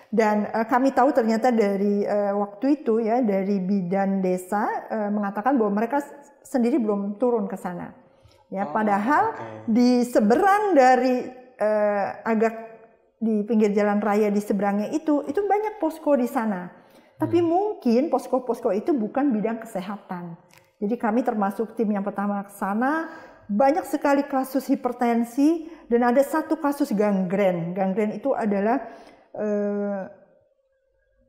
Dan kami tahu ternyata dari waktu itu ya, dari bidan desa mengatakan bahwa mereka sendiri belum turun ke sana. Ya, padahal di seberang dari agak di pinggir jalan raya di seberangnya itu banyak posko di sana. Tapi mungkin posko-posko itu bukan bidang kesehatan. Jadi kami termasuk tim yang pertama ke sana, banyak sekali kasus hipertensi dan ada satu kasus gangren. Gangren itu adalah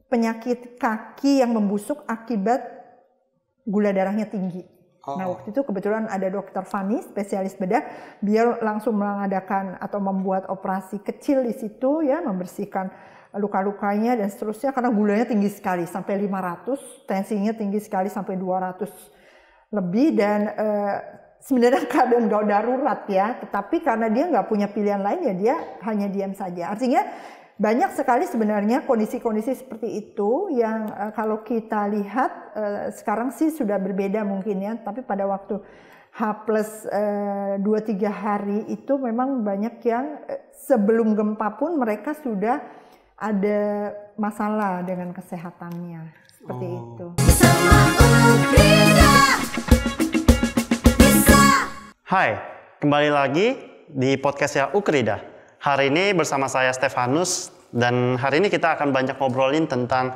penyakit kaki yang membusuk akibat gula darahnya tinggi. Nah waktu itu kebetulan ada dokter Fani, spesialis bedah, dia langsung mengadakan atau membuat operasi kecil di situ ya, membersihkan luka-lukanya dan seterusnya karena gulanya tinggi sekali sampai 500, tensinya tinggi sekali sampai 200 lebih dan sebenarnya keadaan gawat darurat ya, tetapi karena dia nggak punya pilihan lain ya dia hanya diam saja. Artinya banyak sekali sebenarnya kondisi-kondisi seperti itu yang kalau kita lihat sekarang sih sudah berbeda mungkin ya, tapi pada waktu H+2-3 hari itu memang banyak yang sebelum gempa pun mereka sudah ada masalah dengan kesehatannya seperti itu. Hai, kembali lagi di podcastnya Ukrida. Hari ini bersama saya Stefanus dan hari ini kita akan banyak ngobrolin tentang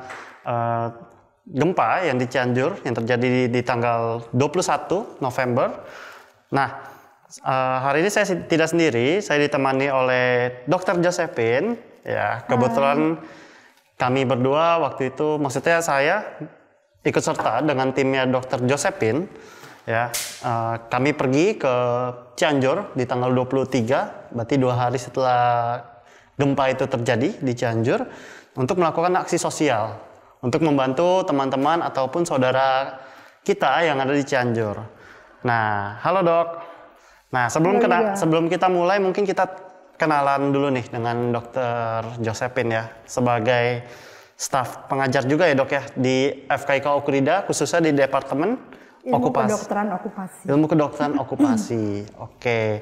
gempa yang di Cianjur yang terjadi di tanggal 21 November. Nah, hari ini saya tidak sendiri, saya ditemani oleh Dr. Josephine. Ya, kebetulan kami berdua waktu itu, maksudnya saya ikut serta dengan timnya Dr. Josephine. Ya, kami pergi ke Cianjur di tanggal 23, berarti 2 hari setelah gempa itu terjadi di Cianjur, untuk melakukan aksi sosial, untuk membantu teman-teman ataupun saudara kita yang ada di Cianjur. Nah, halo dok. Nah, sebelum kita mulai, mungkin kita kenalan dulu nih dengan Dr. Josephine ya, sebagai staf pengajar juga ya dok ya, di FKIK Ukrida, khususnya di Departemen Kedokteran Okupasi. Ilmu Kedokteran Okupasi. Oke.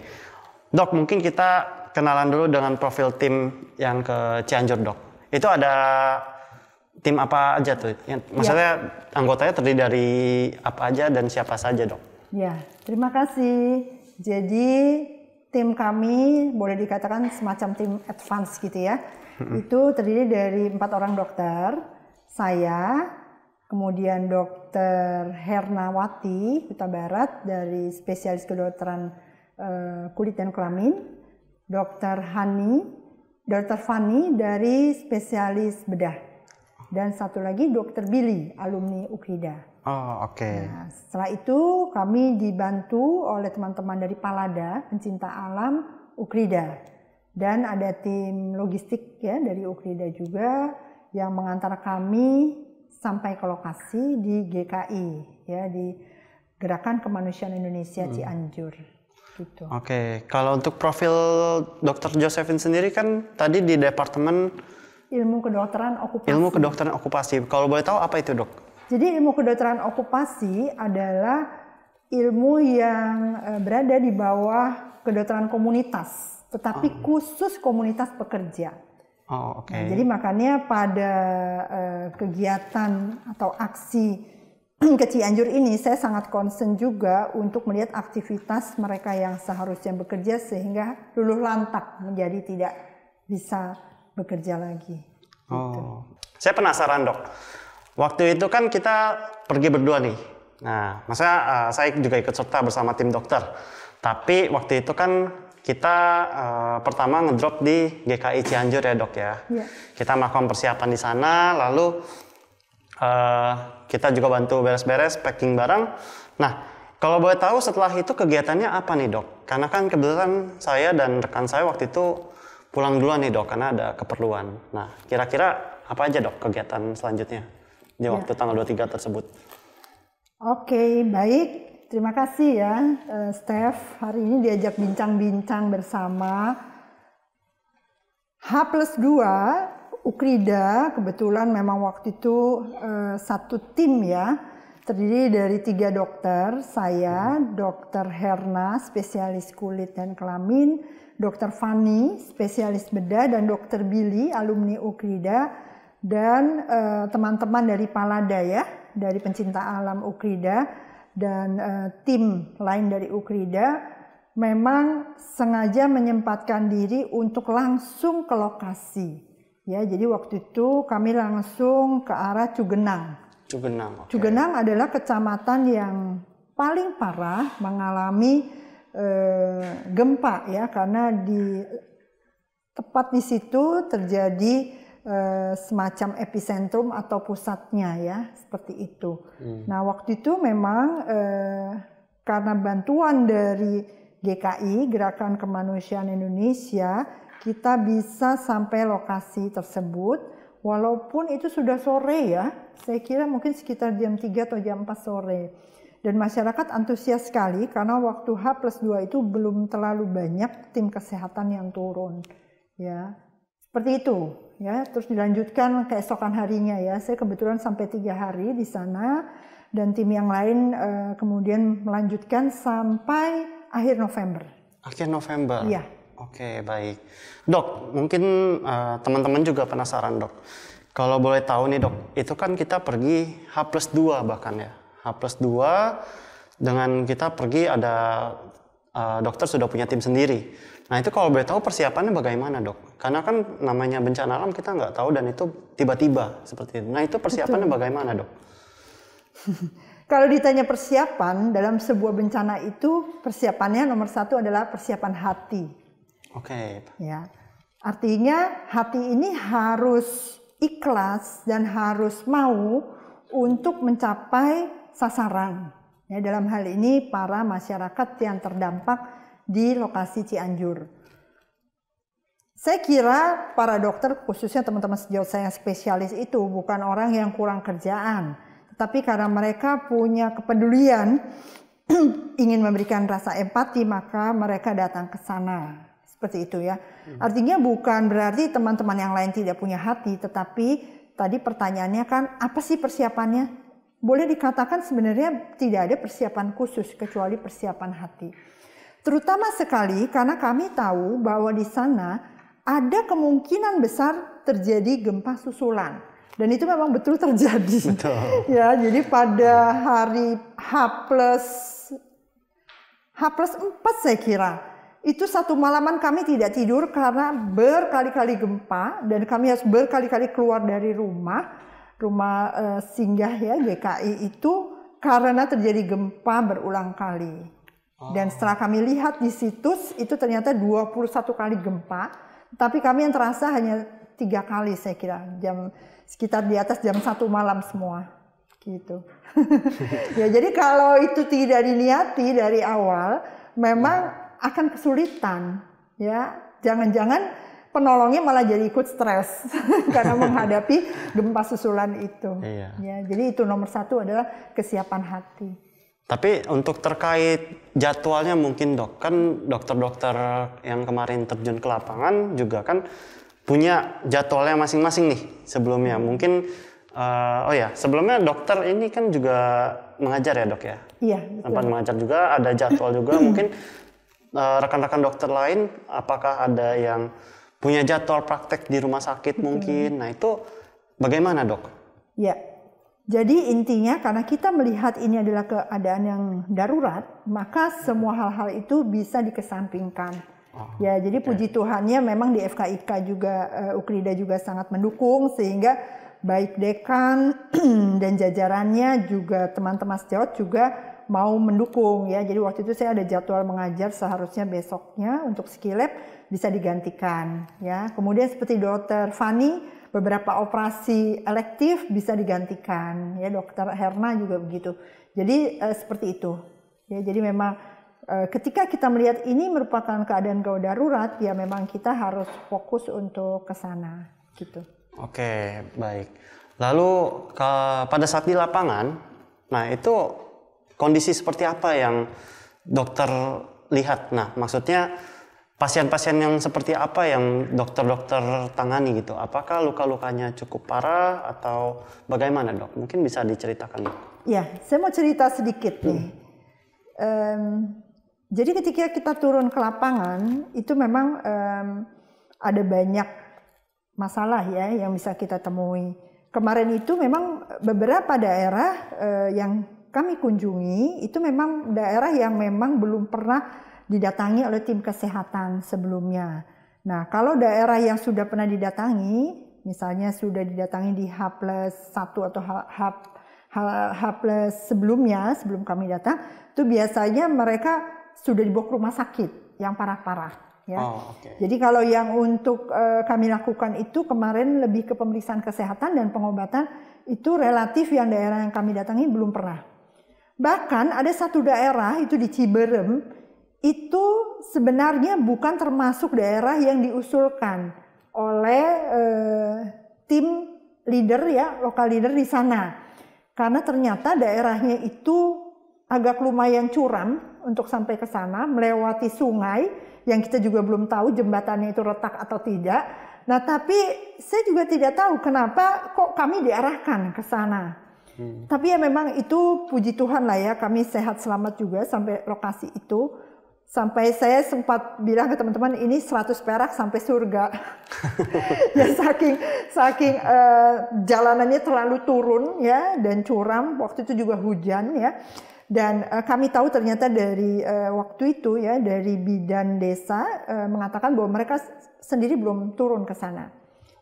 Dok, mungkin kita kenalan dulu dengan profil tim yang ke Cianjur, dok. Itu ada tim apa aja tuh? Maksudnya anggotanya terdiri dari apa aja dan siapa saja, dok? Ya, terima kasih. Jadi tim kami boleh dikatakan semacam tim advance gitu ya. Itu terdiri dari 4 orang dokter, saya, kemudian Dr. Hernawati Huta Barat dari spesialis kedokteran kulit dan kelamin, Dr. Fani dari spesialis bedah, dan satu lagi Dr. Billy, alumni Ukrida. Oh, oke. Nah, setelah itu kami dibantu oleh teman-teman dari Palada, pencinta alam Ukrida. Dan ada tim logistik ya dari Ukrida juga yang mengantar kami sampai ke lokasi di GKI ya, di Gerakan Kemanusiaan Indonesia Cianjur. Gitu. Oke, kalau untuk profil Dr. Josephine sendiri kan tadi di Departemen Ilmu Kedokteran Okupasi. Ilmu Kedokteran Okupasi. Kalau boleh tahu apa itu, dok? Jadi ilmu kedokteran okupasi adalah ilmu yang berada di bawah kedokteran komunitas, tetapi khusus komunitas pekerja. Oh, oke. Nah, jadi makanya pada kegiatan atau aksi ke Cianjur ini saya sangat concern juga untuk melihat aktivitas mereka yang seharusnya bekerja sehingga luluh lantak menjadi tidak bisa bekerja lagi. Oh, gitu. Saya penasaran, dok. Waktu itu kan kita pergi berdua nih. Nah, maksudnya saya juga ikut serta bersama tim dokter. Tapi waktu itu kan kita pertama ngedrop di GKI Cianjur ya, dok ya. Yeah. Kita melakukan persiapan di sana, lalu kita juga bantu beres-beres, packing barang. Nah, kalau boleh tahu setelah itu kegiatannya apa nih, dok? Karena kan kebetulan saya dan rekan saya waktu itu pulang duluan nih, dok, karena ada keperluan. Nah, kira-kira apa aja, dok, kegiatan selanjutnya di waktu tanggal 23 tersebut? Oke, baik. Terima kasih ya, Steph. Hari ini diajak bincang-bincang bersama H+2 Ukrida. Kebetulan memang waktu itu satu tim ya. terdiri dari 3 dokter, saya, Dr. Herna, spesialis kulit dan kelamin, Dr. Fanny, spesialis bedah, dan Dr. Billy, alumni Ukrida, dan teman-teman dari Palada ya, dari pencinta alam Ukrida, dan tim lain dari Ukrida, memang sengaja menyempatkan diri untuk langsung ke lokasi. Ya, jadi waktu itu kami langsung ke arah Cugenang. Cugenang. Okay. Cugenang adalah kecamatan yang paling parah mengalami gempa ya, karena tepat di situ terjadi semacam epicentrum atau pusatnya ya, seperti itu. Nah waktu itu memang karena bantuan dari GKI, Gerakan Kemanusiaan Indonesia, kita bisa sampai lokasi tersebut walaupun itu sudah sore ya, saya kira mungkin sekitar jam 3 atau jam 4 sore. Dan masyarakat antusias sekali karena waktu H+2 itu belum terlalu banyak tim kesehatan yang turun. Ya, seperti itu. Ya, terus dilanjutkan keesokan harinya ya. Saya kebetulan sampai 3 hari di sana dan tim yang lain kemudian melanjutkan sampai akhir November. Akhir November? Iya. Oke, baik. Dok, mungkin teman-teman juga penasaran, Dok. Kalau boleh tahu nih, Dok, itu kan kita pergi H+2 bahkan ya. H+2 dengan kita pergi ada dokter sudah punya tim sendiri. Nah, itu kalau boleh tahu persiapannya bagaimana, Dok? Karena kan namanya bencana alam kita nggak tahu dan itu tiba-tiba seperti itu. Nah, itu persiapannya bagaimana, Dok? Kalau ditanya persiapan dalam sebuah bencana itu, persiapannya nomor 1 adalah persiapan hati. Oke. Ya, artinya hati ini harus ikhlas dan harus mau untuk mencapai sasaran. Ya, dalam hal ini para masyarakat yang terdampak di lokasi Cianjur. Saya kira para dokter, khususnya teman-teman sejauh saya yang spesialis itu bukan orang yang kurang kerjaan, tetapi karena mereka punya kepedulian ingin memberikan rasa empati, maka mereka datang ke sana. Seperti itu ya. Artinya bukan berarti teman-teman yang lain tidak punya hati, tetapi tadi pertanyaannya kan apa sih persiapannya? Boleh dikatakan sebenarnya tidak ada persiapan khusus kecuali persiapan hati. Terutama sekali karena kami tahu bahwa di sana ada kemungkinan besar terjadi gempa susulan. Dan itu memang betul terjadi. Betul. Ya, jadi pada hari H+4 saya kira, itu satu malaman kami tidak tidur karena berkali-kali gempa dan kami harus berkali-kali keluar dari rumah singgah ya GKI itu karena terjadi gempa berulang kali. Dan setelah kami lihat di situs itu ternyata 21 kali gempa, tapi kami yang terasa hanya 3 kali saya kira, sekitar di atas jam 1 malam semua gitu. Ya, jadi kalau itu tidak diniati dari awal memang akan kesulitan ya, jangan-jangan penolongnya malah jadi ikut stres karena menghadapi gempa susulan itu. Iya. Ya, jadi itu nomor 1 adalah kesiapan hati. Tapi untuk terkait jadwalnya mungkin Dok, kan dokter-dokter yang kemarin terjun ke lapangan juga kan punya jadwalnya masing-masing nih sebelumnya. Mungkin sebelumnya dokter ini kan juga mengajar ya Dok ya? Iya. Tempat mengajar juga, ada jadwal juga. Mungkin rekan-rekan dokter lain apakah ada yang punya jadwal praktek di rumah sakit mungkin? Nah itu bagaimana Dok? Ya, jadi intinya karena kita melihat ini adalah keadaan yang darurat, maka semua hal-hal itu bisa dikesampingkan. Ya, jadi puji Tuhannya memang di FKIK juga Ukrida juga sangat mendukung sehingga baik dekan dan jajarannya juga teman-teman sejawat juga mau mendukung ya. Jadi waktu itu saya ada jadwal mengajar seharusnya besoknya untuk skilab bisa digantikan ya. Kemudian seperti Dr. Fanny beberapa operasi elektif bisa digantikan ya, Dr. Herna juga begitu. Jadi seperti itu. Ya, jadi memang ketika kita melihat ini merupakan keadaan gawat darurat ya memang kita harus fokus untuk ke sana gitu. Oke, baik. Lalu pada saat di lapangan, nah itu kondisi seperti apa yang dokter lihat? Nah, maksudnya pasien-pasien yang seperti apa yang dokter-dokter tangani gitu? Apakah luka-lukanya cukup parah atau bagaimana dok? Mungkin bisa diceritakan dok. Ya, saya mau cerita sedikit nih. Jadi ketika kita turun ke lapangan itu memang ada banyak masalah ya yang bisa kita temui. Kemarin itu memang beberapa daerah yang kami kunjungi itu memang daerah yang memang belum pernah didatangi oleh tim kesehatan sebelumnya. Nah, kalau daerah yang sudah pernah didatangi, misalnya sudah didatangi di H+1 atau H+ sebelumnya, sebelum kami datang, itu biasanya mereka sudah dibawa ke rumah sakit yang parah-parah. Ya. Jadi kalau yang untuk kami lakukan itu kemarin lebih ke pemeriksaan kesehatan dan pengobatan, itu relatif yang daerah yang kami datangi belum pernah. Bahkan ada satu daerah itu di Ciberem, itu sebenarnya bukan termasuk daerah yang diusulkan oleh tim leader ya, lokal leader di sana. Karena ternyata daerahnya itu agak lumayan curam untuk sampai ke sana, melewati sungai yang kita juga belum tahu jembatannya itu retak atau tidak. Nah, tapi saya juga tidak tahu kenapa kok kami diarahkan ke sana. Tapi ya memang itu puji Tuhan lah ya, kami sehat selamat juga sampai lokasi itu. Sampai saya sempat bilang ke teman-teman ini 100 perak sampai surga. Ya saking jalanannya terlalu turun ya dan curam, waktu itu juga hujan ya. Dan kami tahu ternyata dari waktu itu ya dari bidan desa mengatakan bahwa mereka sendiri belum turun ke sana.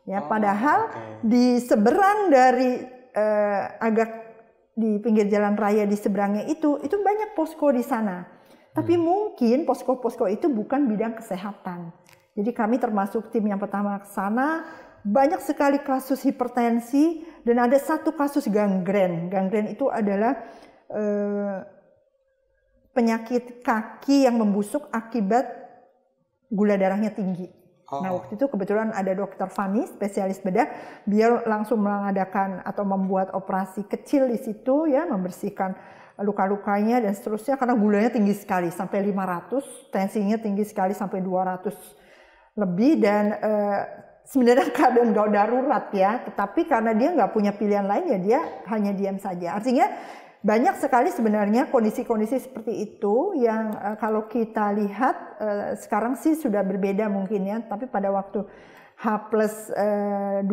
Ya, padahal di seberang dari agak di pinggir jalan raya di seberangnya itu banyak posko di sana. Tapi mungkin posko-posko itu bukan bidang kesehatan. Jadi kami termasuk tim yang pertama ke sana, banyak sekali kasus hipertensi dan ada satu kasus gangren. Gangren itu adalah penyakit kaki yang membusuk akibat gula darahnya tinggi. Nah waktu itu kebetulan ada dokter Fani, spesialis bedah, dia langsung mengadakan atau membuat operasi kecil di situ ya, membersihkan luka-lukanya dan seterusnya karena gulanya tinggi sekali sampai 500, tensinya tinggi sekali sampai 200 lebih dan sebenarnya keadaan gawat darurat ya, tetapi karena dia nggak punya pilihan lain ya dia hanya diam saja. Artinya banyak sekali sebenarnya kondisi-kondisi seperti itu yang kalau kita lihat sekarang sih sudah berbeda mungkin ya, tapi pada waktu H+2-3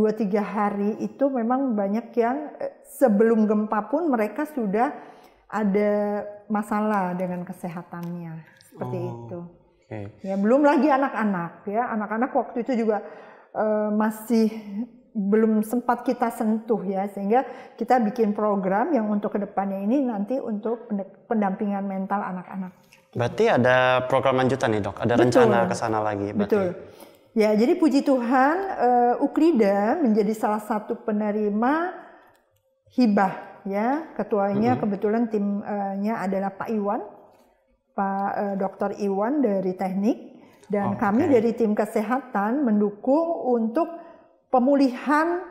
hari itu memang banyak yang sebelum gempa pun mereka sudah ada masalah dengan kesehatannya seperti itu. Ya belum lagi anak-anak ya, anak-anak waktu itu juga masih belum sempat kita sentuh ya, sehingga kita bikin program yang untuk kedepannya ini nanti untuk pendampingan mental anak-anak. Berarti ada program lanjutan nih dok, ada rencana ke sana lagi. Berarti. Betul. Ya jadi puji Tuhan Ukrida menjadi salah satu penerima hibah. Ya, ketuanya kebetulan timnya adalah Pak Iwan, Pak Dr. Iwan dari teknik, dan kami dari tim kesehatan mendukung untuk pemulihan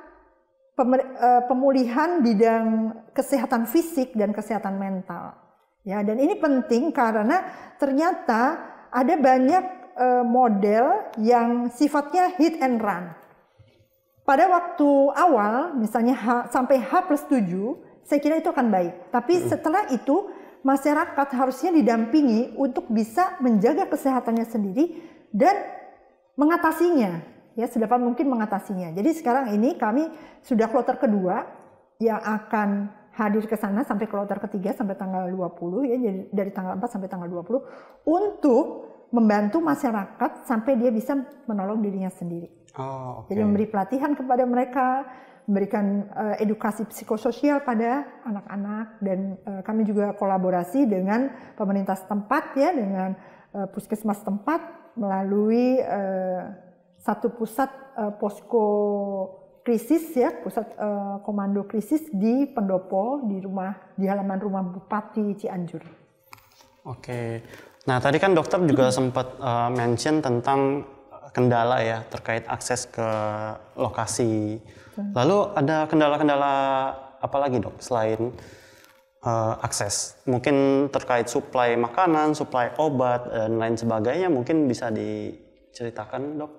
bidang kesehatan fisik dan kesehatan mental. Ya, dan ini penting karena ternyata ada banyak model yang sifatnya hit and run. Pada waktu awal, misalnya sampai H+7, saya kira itu akan baik. Tapi setelah itu masyarakat harusnya didampingi untuk bisa menjaga kesehatannya sendiri dan mengatasinya. Ya, sedapat mungkin mengatasinya. Jadi sekarang ini kami sudah kloter kedua yang akan hadir ke sana sampai kloter ketiga sampai tanggal 20 ya, jadi dari tanggal 4 sampai tanggal 20 untuk membantu masyarakat sampai dia bisa menolong dirinya sendiri. Jadi memberi pelatihan kepada mereka, memberikan edukasi psikososial pada anak-anak, dan kami juga kolaborasi dengan pemerintah setempat ya, dengan puskesmas setempat melalui satu pusat posko krisis ya, pusat komando krisis di Pendopo, di halaman rumah Bupati Cianjur. Nah tadi kan dokter juga sempat mention tentang kendala ya terkait akses ke lokasi. Lalu ada kendala-kendala apa lagi dok selain akses? Mungkin terkait suplai makanan, suplai obat dan lain sebagainya, mungkin bisa diceritakan, Dok?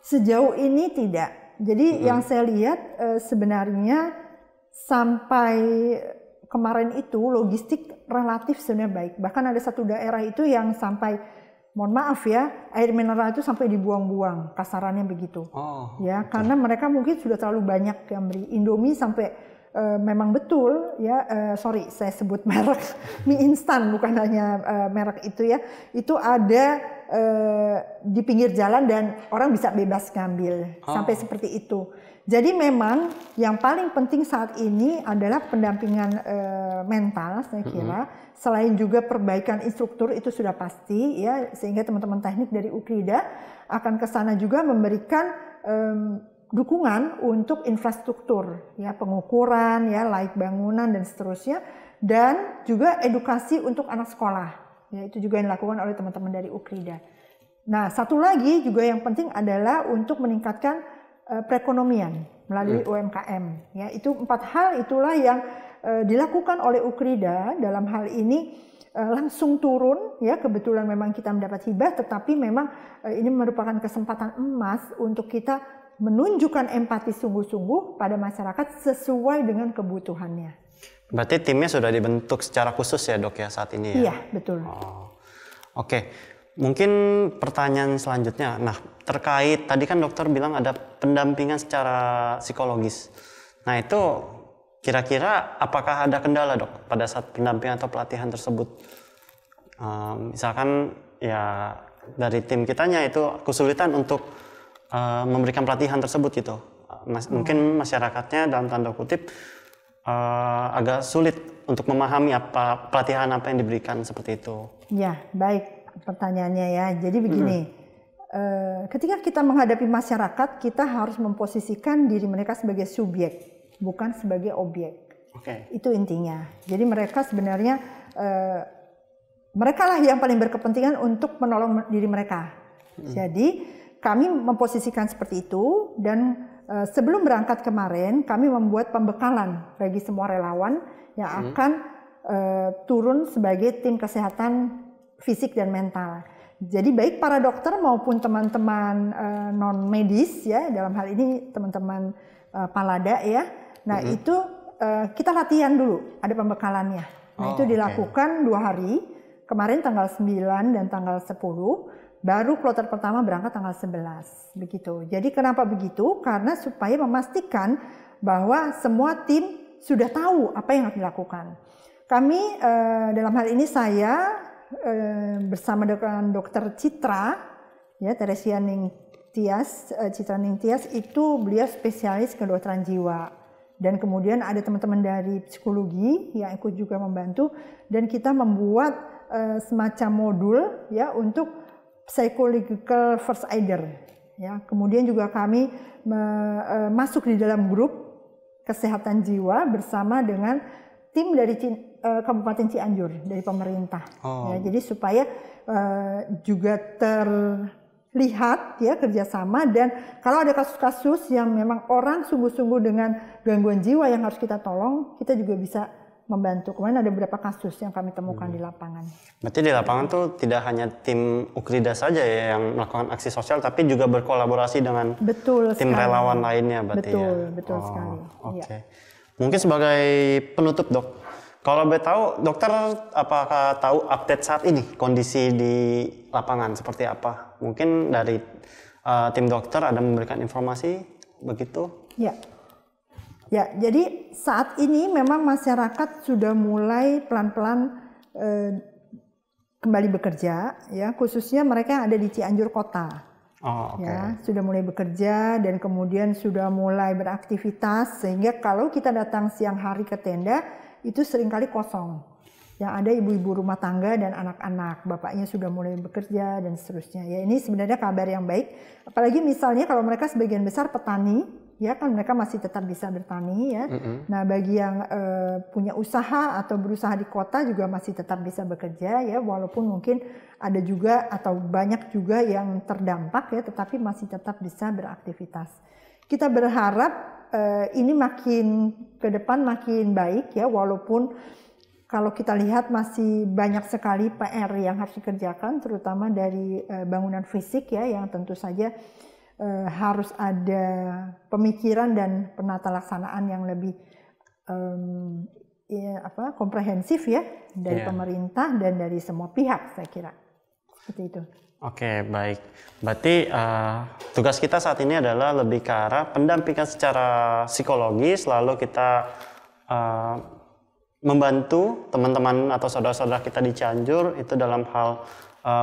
Sejauh ini tidak. Jadi yang saya lihat sebenarnya sampai kemarin itu logistik relatif sebenarnya baik. Bahkan ada satu daerah itu yang sampai, mohon maaf ya, air mineral itu sampai dibuang-buang, kasarannya begitu. Ya, karena mereka mungkin sudah terlalu banyak yang beri Indomie sampai memang betul ya, sorry saya sebut merek mie instan bukan hanya merek itu ya, itu ada di pinggir jalan dan orang bisa bebas ngambil sampai seperti itu. Jadi memang yang paling penting saat ini adalah pendampingan mental saya kira. Selain juga perbaikan instruktur itu sudah pasti ya, sehingga teman-teman teknik dari UKRIDA akan ke sana juga memberikan dukungan untuk infrastruktur ya, pengukuran ya, laik bangunan dan seterusnya, dan juga edukasi untuk anak sekolah. Ya, itu juga yang dilakukan oleh teman-teman dari UKRIDA. Nah, satu lagi juga yang penting adalah untuk meningkatkan perekonomian melalui UMKM. Ya, itu 4 hal itulah yang dilakukan oleh UKRIDA dalam hal ini langsung turun. Ya, kebetulan memang kita mendapat hibah, tetapi memang ini merupakan kesempatan emas untuk kita menunjukkan empati sungguh-sungguh pada masyarakat sesuai dengan kebutuhannya. Berarti timnya sudah dibentuk secara khusus ya, Dok ya, saat ini ya? Iya, betul. Oke. Mungkin pertanyaan selanjutnya, nah terkait tadi kan dokter bilang ada pendampingan secara psikologis. Nah itu kira-kira apakah ada kendala, Dok, pada saat pendampingan atau pelatihan tersebut? Misalkan ya dari tim kitanya itu kesulitan untuk memberikan pelatihan tersebut gitu. Mungkin masyarakatnya dalam tanda kutip agak sulit untuk memahami apa pelatihan apa yang diberikan seperti itu. Ya, baik. Pertanyaannya ya, jadi begini, ketika kita menghadapi masyarakat, kita harus memposisikan diri mereka sebagai subjek, bukan sebagai objek. Itu intinya. Jadi mereka sebenarnya, mereka lah yang paling berkepentingan untuk menolong diri mereka. Jadi kami memposisikan seperti itu, dan sebelum berangkat kemarin, kami membuat pembekalan bagi semua relawan yang akan turun sebagai tim kesehatan fisik dan mental. Jadi baik para dokter maupun teman-teman non medis ya, dalam hal ini teman-teman Palada ya. Nah itu kita latihan dulu, ada pembekalannya. Nah itu dilakukan 2 hari, kemarin tanggal 9 dan tanggal 10, baru kloter pertama berangkat tanggal 11. Begitu. Jadi kenapa begitu? Karena supaya memastikan bahwa semua tim sudah tahu apa yang harus dilakukan. Kami dalam hal ini saya bersama dengan Dokter Citra, ya Teresia Ningtyas, Citra Ningtyas itu beliau spesialis kedokteran jiwa, dan kemudian ada teman-teman dari psikologi yang ikut juga membantu, dan kita membuat semacam modul ya untuk psychological first aider. Ya, kemudian juga kami masuk di dalam grup kesehatan jiwa bersama dengan tim dari Kabupaten Cianjur dari pemerintah. Ya, jadi supaya juga terlihat ya kerjasama, dan kalau ada kasus-kasus yang memang orang sungguh-sungguh dengan gangguan jiwa yang harus kita tolong, kita juga bisa membantu. Kemarin ada beberapa kasus yang kami temukan di lapangan. Berarti di lapangan tuh tidak hanya tim UKRIDA saja ya yang melakukan aksi sosial, tapi juga berkolaborasi dengan tim relawan lainnya berarti ya? Betul sekali. Oke. Mungkin sebagai penutup, Dok, kalau boleh tahu, dokter apakah tahu update saat ini kondisi di lapangan seperti apa? Mungkin dari tim dokter ada memberikan informasi begitu? Ya. Ya, jadi saat ini memang masyarakat sudah mulai pelan-pelan kembali bekerja, ya khususnya mereka yang ada di Cianjur kota. Ya, sudah mulai bekerja dan kemudian sudah mulai beraktivitas, sehingga kalau kita datang siang hari ke tenda itu seringkali kosong. Yang ada ibu-ibu rumah tangga dan anak-anak, bapaknya sudah mulai bekerja dan seterusnya. Ya, ini sebenarnya kabar yang baik. Apalagi misalnya kalau mereka sebagian besar petani, ya kan mereka masih tetap bisa bertani ya. Nah, bagi yang punya usaha atau berusaha di kota juga masih tetap bisa bekerja ya, walaupun mungkin ada juga atau banyak juga yang terdampak ya, tetapi masih tetap bisa beraktivitas. Kita berharap ini makin ke depan makin baik ya, walaupun kalau kita lihat masih banyak sekali PR yang harus dikerjakan, terutama dari bangunan fisik ya, yang tentu saja harus ada pemikiran dan penata laksanaan yang lebih komprehensif ya dari pemerintah dan dari semua pihak, saya kira seperti itu. Oke, baik. Berarti tugas kita saat ini adalah lebih ke arah pendampingan secara psikologis, lalu kita membantu teman-teman atau saudara-saudara kita di Cianjur itu dalam hal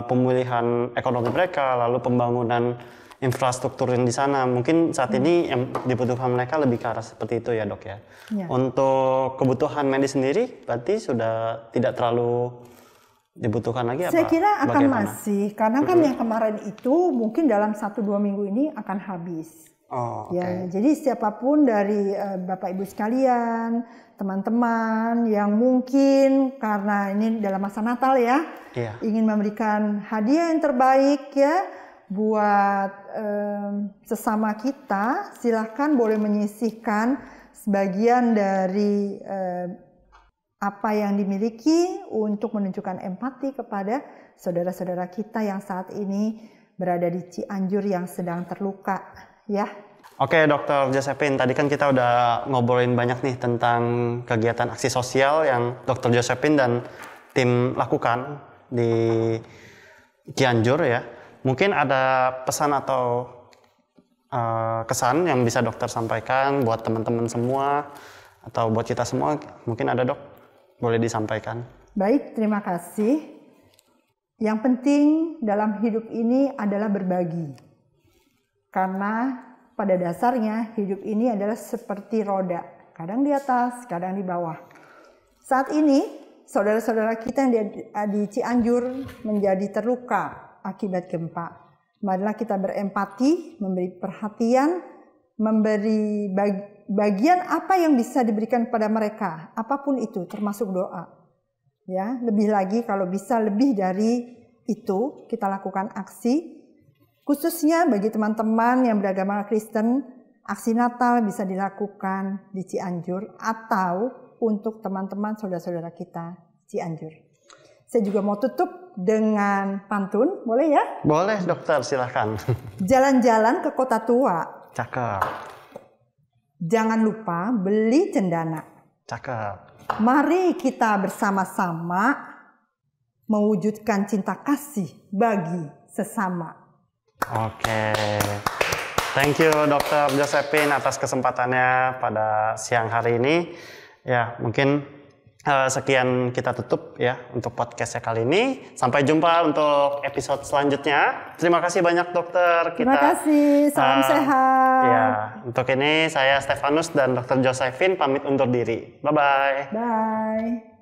pemulihan ekonomi mereka, lalu pembangunan infrastruktur yang di sana. Mungkin saat ini yang dibutuhkan mereka lebih ke arah seperti itu ya, Dok ya. Untuk kebutuhan medis sendiri berarti sudah tidak terlalu dibutuhkan lagi apa? Saya kira akan masih, karena kan yang kemarin itu mungkin dalam 1-2 minggu ini akan habis. Ya, jadi siapapun dari Bapak Ibu sekalian, teman-teman yang mungkin karena ini dalam masa Natal ya, ingin memberikan hadiah yang terbaik ya buat sesama kita, silahkan boleh menyisihkan sebagian dari apa yang dimiliki untuk menunjukkan empati kepada saudara-saudara kita yang saat ini berada di Cianjur yang sedang terluka ya. Oke, Dr. Josephine, tadi kan kita udah ngobrolin banyak nih tentang kegiatan aksi sosial yang Dr. Josephine dan tim lakukan di Cianjur ya. Mungkin ada pesan atau kesan yang bisa dokter sampaikan buat teman-teman semua atau buat kita semua, mungkin ada, Dok? Boleh disampaikan. Baik, terima kasih. Yang penting dalam hidup ini adalah berbagi. Karena pada dasarnya hidup ini adalah seperti roda, kadang di atas, kadang di bawah. Saat ini saudara-saudara kita yang di Cianjur menjadi terluka akibat gempa. Marilah kita berempati, memberi perhatian, memberi bagian apa yang bisa diberikan kepada mereka, apapun itu, termasuk doa. Ya, lebih lagi kalau bisa lebih dari itu kita lakukan aksi. Khususnya bagi teman-teman yang beragama Kristen, aksi Natal bisa dilakukan di Cianjur atau untuk teman-teman saudara-saudara kita Cianjur. Saya juga mau tutup dengan pantun, boleh ya? Boleh, dokter, silahkan. Jalan-jalan ke kota tua. Cakep. Jangan lupa beli cendana. Cakep. Mari kita bersama-sama mewujudkan cinta kasih bagi sesama. Oke. Thank you, Dr. Josephine, atas kesempatannya pada siang hari ini. Ya, mungkin sekian kita tutup ya untuk podcastnya kali ini. Sampai jumpa untuk episode selanjutnya. Terima kasih banyak, dokter. Terima kasih. Salam sehat. Ya, untuk ini saya Stefanus dan Dr. Josephine pamit undur diri. Bye-bye. Bye.